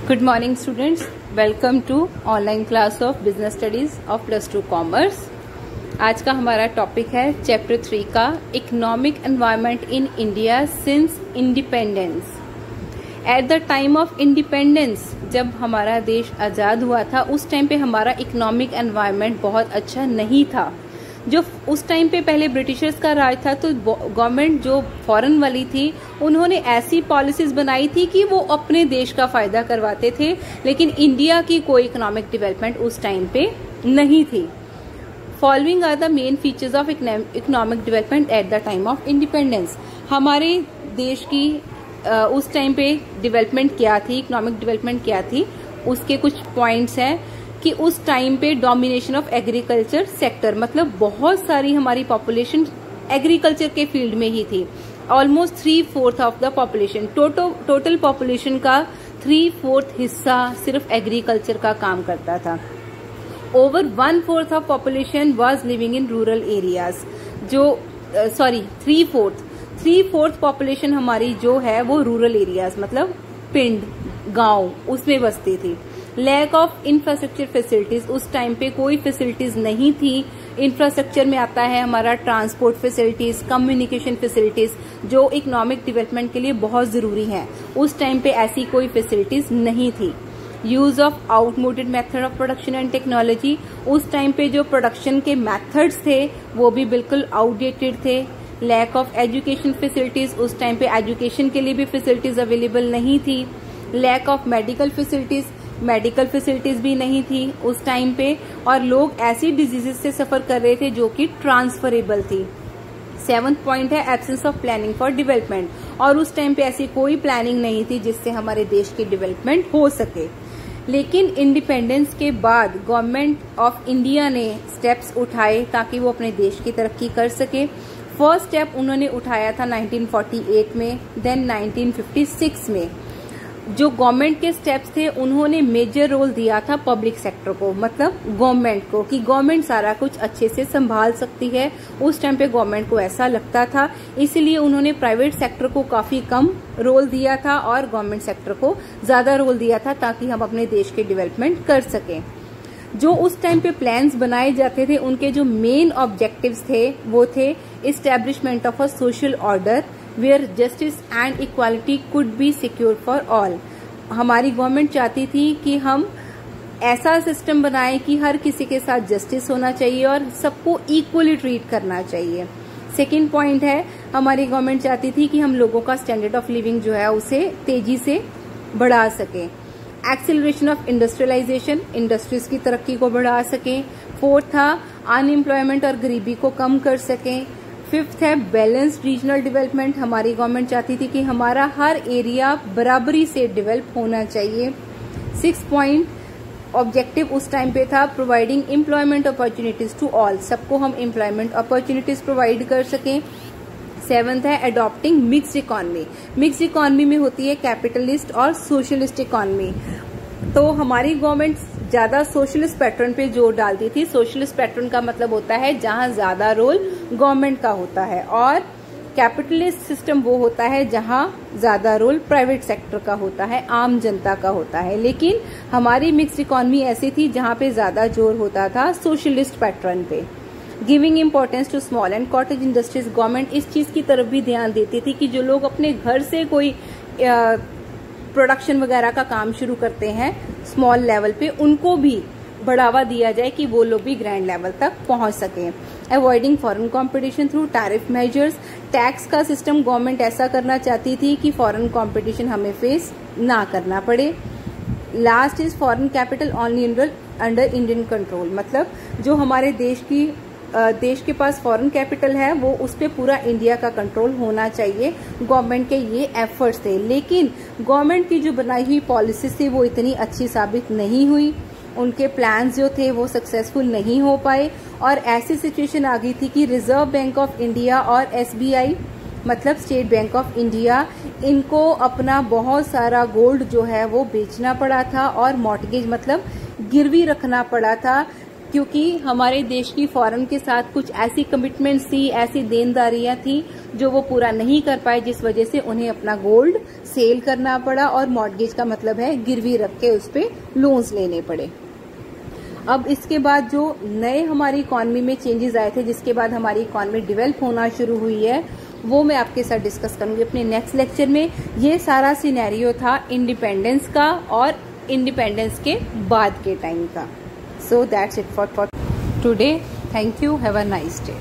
Good morning students, welcome to online class of business studies of +2 commerce. आज का हमारा topic है chapter 3 का economic environment in India since independence. Eight the time of independence, जब हमारा देश आज़ाद हुआ था उस टाइम पे हमारा इकोनॉमिक एनवायरनमेंट बहुत अच्छा नहीं था। जो उस टाइम पे पहले ब्रिटिशर्स का राज था तो गवर्नमेंट जो फॉरेन वाली थी उन्होंने ऐसी पॉलिसीज बनाई थी कि वो अपने देश का फायदा करवाते थे, लेकिन इंडिया की कोई इकोनॉमिक डेवलपमेंट उस टाइम पे नहीं थी। Following are the main features of economic development at the time of independence. हमारे देश की उस टाइम पे डेवलपमेंट क्या थी, इकोनॉमिक डेवलपमेंट क्या थी, उसके कुछ पॉइंट्स हैं कि उस टाइम पे डोमिनेशन ऑफ एग्रीकल्चर सेक्टर, मतलब बहुत सारी हमारी पॉपुलेशन एग्रीकल्चर के फील्ड में ही थी। Almost 3/4 of the population, total population का 3/4 हिस्सा सिर्फ एग्रीकल्चर का काम करता था। Over 1/4 of population was living in rural areas. जो 3/4 पॉपुलेशन हमारी जो है वो रूरल एरियाज मतलब पिंड, गांव, उसमें बसती थी। लैक ऑफ इंफ्रास्ट्रक्चर फैसिलिटीज, उस टाइम पे कोई फैसिलिटीज नहीं थी। इंफ्रास्ट्रक्चर में आता है हमारा ट्रांसपोर्ट फैसिलिटीज, कम्युनिकेशन फैसिलिटीज, जो इकोनॉमिक डेवलपमेंट के लिए बहुत जरूरी है। उस टाइम पे ऐसी कोई फैसिलिटीज नहीं थी। Use of outmoded method of production and technology, उस टाइम पे जो प्रोडक्शन के मेथड्स थे वो भी बिल्कुल आउटडेटेड थे। लैक ऑफ एजुकेशन फैसिलिटीज, उस टाइम पे एजुकेशन के लिए भी फैसिलिटीज अवेलेबल नहीं थी। लैक ऑफ मेडिकल फैसिलिटीज भी नहीं थी उस टाइम पे, और लोग ऐसी डिजीजेस से सफर कर रहे थे जो कि ट्रांसफरेबल थी। 7th पॉइंट है absence of planning for development, और उस टाइम पे ऐसी कोई प्लानिंग नहीं थी जिससे हमारे देश की डेवलपमेंट हो सके। लेकिन इंडिपेंडेंस के बाद गवर्नमेंट ऑफ इंडिया ने स्टेप्स उठाए ताकि वो अपने देश की तरक्की कर सके। फर्स्ट स्टेप उन्होंने उठाया था 1948 में, देन 1956 में। जो गवर्नमेंट के स्टेप्स थे उन्होंने मेजर रोल दिया था पब्लिक सेक्टर को, मतलब गवर्नमेंट को, कि गवर्नमेंट सारा कुछ अच्छे से संभाल सकती है। उस टाइम पे गवर्नमेंट को ऐसा लगता था, इसीलिए उन्होंने प्राइवेट सेक्टर को काफी कम रोल दिया था और गवर्नमेंट सेक्टर को ज्यादा रोल दिया था ताकि हम अपने देश की डेवलपमेंट कर सकें। जो उस टाइम पे प्लान्स बनाए जाते थे उनके जो मेन ऑब्जेक्टिव्स थे वो थे establishment of a social order where justice and equality could be secure for all. हमारी गवर्नमेंट चाहती थी कि हम ऐसा सिस्टम बनाएं कि हर किसी के साथ जस्टिस होना चाहिए और सबको इक्वली ट्रीट करना चाहिए। सेकेंड पॉइंट है हमारी गवर्नमेंट चाहती थी कि हम लोगों का स्टैंडर्ड ऑफ लिविंग जो है उसे तेजी से बढ़ा सके। एक्सेलरेशन ऑफ इंडस्ट्रियलाइजेशन, इंडस्ट्रीज की तरक्की को बढ़ा सके। फोर्थ था अनएम्प्लॉयमेंट और गरीबी को कम कर सके। फिफ्थ है बैलेंस्ड रीजनल डेवलपमेंट, हमारी गवर्नमेंट चाहती थी कि हमारा हर एरिया बराबरी से डेवलप होना चाहिए। 6 पॉइंट ऑब्जेक्टिव उस टाइम पे था providing employment opportunities to all, सबको हम एम्प्लॉयमेंट अपॉर्चुनिटीज प्रोवाइड कर सकें। 7th है adopting mixed economy. Mixed economy में होती है कैपिटलिस्ट और सोशलिस्ट इकोनॉमी। तो हमारी गवर्नमेंट ज्यादा सोशलिस्ट पैटर्न पे जोर डालती थी। सोशलिस्ट पैटर्न का मतलब होता है जहां ज्यादा रोल गवर्नमेंट का होता है, और कैपिटलिस्ट सिस्टम वो होता है जहां ज्यादा रोल प्राइवेट सेक्टर का होता है, आम जनता का होता है। लेकिन हमारी मिक्स्ड इकोनॉमी ऐसी थी जहां पे ज्यादा जोर होता था सोशलिस्ट पैटर्न पे। Giving importance to small and cottage industries, government इस चीज की तरफ भी ध्यान देती थी कि जो लोग अपने घर से कोई प्रोडक्शन वगैरह का काम शुरू करते हैं स्मॉल लेवल पे, उनको भी बढ़ावा दिया जाए कि वो लोग भी ग्रैंड लेवल तक पहुंच सकें। Avoiding foreign competition through tariff measures, tax का सिस्टम गवर्नमेंट ऐसा करना चाहती थी कि फॉरेन कंपटीशन हमें फेस ना करना पड़े। Last is foreign capital only under Indian control, मतलब जो हमारे देश के पास फॉरेन कैपिटल है वो उस पे पूरा इंडिया का कंट्रोल होना चाहिए। गवर्नमेंट के ये एफर्ट्स थे, लेकिन गवर्नमेंट की जो बनाई हुई पॉलिसीज थी वो इतनी अच्छी साबित नहीं हुई। उनके प्लान्स जो थे वो सक्सेसफुल नहीं हो पाए, और ऐसी सिचुएशन आ गई थी कि रिजर्व बैंक ऑफ इंडिया और SBI मतलब स्टेट बैंक ऑफ इंडिया, इनको अपना बहुत सारा गोल्ड जो है वो बेचना पड़ा था और मॉर्टगेज मतलब गिरवी रखना पड़ा था, क्योंकि हमारे देश की फॉरेन के साथ कुछ ऐसी कमिटमेंट्स थी, ऐसी देनदारियां थी जो वो पूरा नहीं कर पाए, जिस वजह से उन्हें अपना गोल्ड सेल करना पड़ा और मॉर्गेज का मतलब है गिरवी रख के उस पे लोन्स लेने पड़े। अब इसके बाद जो नए हमारी इकॉनमी में चेंजेस आए थे, जिसके बाद हमारी इकॉनमी डेवलप होना शुरू हुई है, वो मैं आपके साथ डिस्कस करूंगी अपने नेक्स्ट लेक्चर में। ये सारा सिनेरियो था इंडिपेंडेंस का और इंडिपेंडेंस के बाद के टाइम का। So that's it for today. Thank you, have a nice day.